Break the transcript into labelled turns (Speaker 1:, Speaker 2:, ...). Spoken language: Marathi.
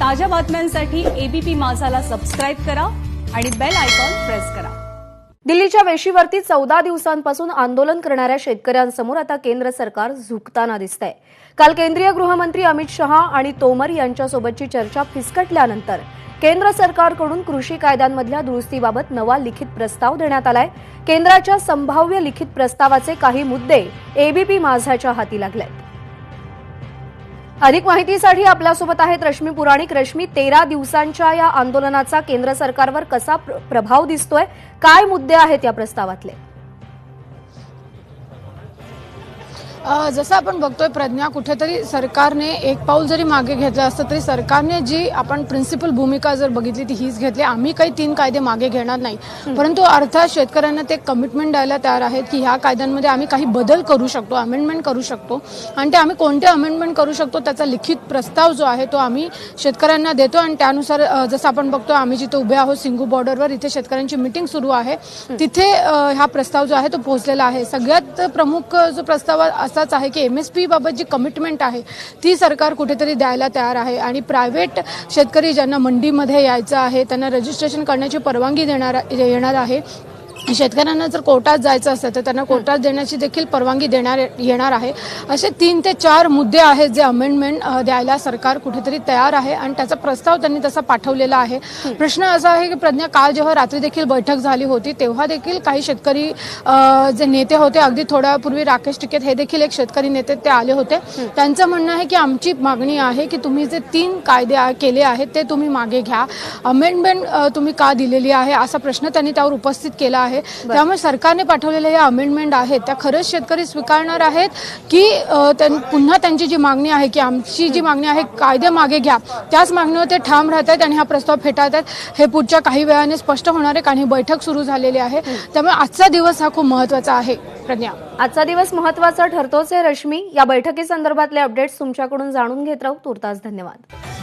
Speaker 1: ताज्या बातम्यांसाठी एबीपी माझाला सबस्क्राईब करा आणि बेल आयकॉन प्रेस करा।
Speaker 2: दिल्लीच्या वेशीवरती 14 दिवसांपासून आंदोलन करणाऱ्या शेतकऱ्यांसमोर आता केंद्र सरकार झुकताना दिसतंय। काल केंद्रीय गृहमंत्री अमित शहा आणि तोमर यांच्यासोबतची चर्चा फिसकटल्यानंतर केंद्र सरकारकडून कृषी कायद्यांमधल्या दुरुस्तीबाबत नवा लिखित प्रस्ताव देण्यात आलाय। केंद्राच्या संभाव्य लिखित प्रस्तावाचे काही मुद्दे एबीपी माझाच्या हाती लागलेत। अधिक माहितीसाठी आपल्यासोबत आहेत रश्मी पुराणिक। रश्मी, 13 दिवसांच्या या आंदोलनाचा केंद्र सरकारवर कसा प्रभाव दिसतोय, काय मुद्दे आहेत या प्रस्तावातले?
Speaker 3: जसं आपण बघतोय प्रज्ञा, कुठेतरी सरकारने एक पाऊल जरी मागे घेतलं असतं तरी सरकारने जी आपण प्रिन्सिपल भूमिका जर बघितली ती हीच घेतली, आम्ही काही 3 कायदे मागे घेणार नाही, परंतु अर्थात शेतकऱ्यांना ते कमिटमेंट द्यायला तयार आहेत की ह्या कायद्यांमध्ये आम्ही काही बदल करू शकतो, अमेंडमेंट करू शकतो आणि ते आम्ही कोणते अमेंडमेंट करू शकतो त्याचा लिखित प्रस्ताव जो आहे तो आम्ही शेतकऱ्यांना देतो। आणि त्यानुसार जसं आपण बघतो आम्ही जिथे उभे आहोत सिंगू बॉर्डरवर, इथे शेतकऱ्यांची मीटिंग सुरू आहे, तिथे हा प्रस्ताव जो आहे तो पोहोचलेला आहे। सगळ्यात प्रमुख जो प्रस्ताव असाच आहे की एमएसपी बाबत जी कमिटमेंट आहे ती सरकार कुठेतरी द्यायला तयार आहे आणि प्रायव्हेट शेतकरी ज्यांना मंडीमध्ये यायचं आहे त्यांना रजिस्ट्रेशन करण्याची परवानगी येणार आहे। शेतकऱ्यांना जर कोर्टात जायचं असेल तर त्यांना कोर्टात देण्याची देखील परवानगी येणार आहे। असे 3 ते 4 मुद्दे आहेत जे अमेंडमेंट द्यायला सरकार कुठेतरी तयार आहे आणि त्याचा प्रस्ताव त्यांनी तसा पाठवलेला आहे। प्रश्न असा आहे की प्रज्ञा, काल जेव्हा रात्री देखील बैठक झाली होती तेव्हा देखील काही शेतकरी जे नेते होते, अगदी थोड्यापूर्वी राकेश टिकैत हे देखील एक शेतकरी नेते ते आले होते। त्यांचं म्हणणं आहे की आमची मागणी आहे की तुम्ही जे 3 कायदे केले आहेत ते तुम्ही मागे घ्या, अमेंडमेंट तुम्ही का दिलेली आहे असा प्रश्न त्यांनी त्यावर उपस्थित केला आहे। त्यामुळे सरकारने पाठवलेल्या या अमेंडमेंट आहेत त्या खरंच शेतकरी स्वीकारणार आहेत की पुन्हा त्यांची जी मागणी आहे की आमची जी मागणी आहे कायदे मागे घ्या त्याच मागणीवर ते ठाम राहत आहेत आणि हा प्रस्ताव फेटाळतात, हे पुढच्या काही वेळाने स्पष्ट होणार आहे कारण ही बैठक सुरू झालेली आहे। त्यामुळे आजचा दिवस हा खूप महत्त्वाचा आहे। प्रज्ञा,
Speaker 2: आजचा दिवस महत्त्वाचा ठरतोच आहे। रश्मी, या बैठकीसंदर्भातले अपडेट्स तुमच्याकडून जाणून घेत राहू। तुर्तास धन्यवाद।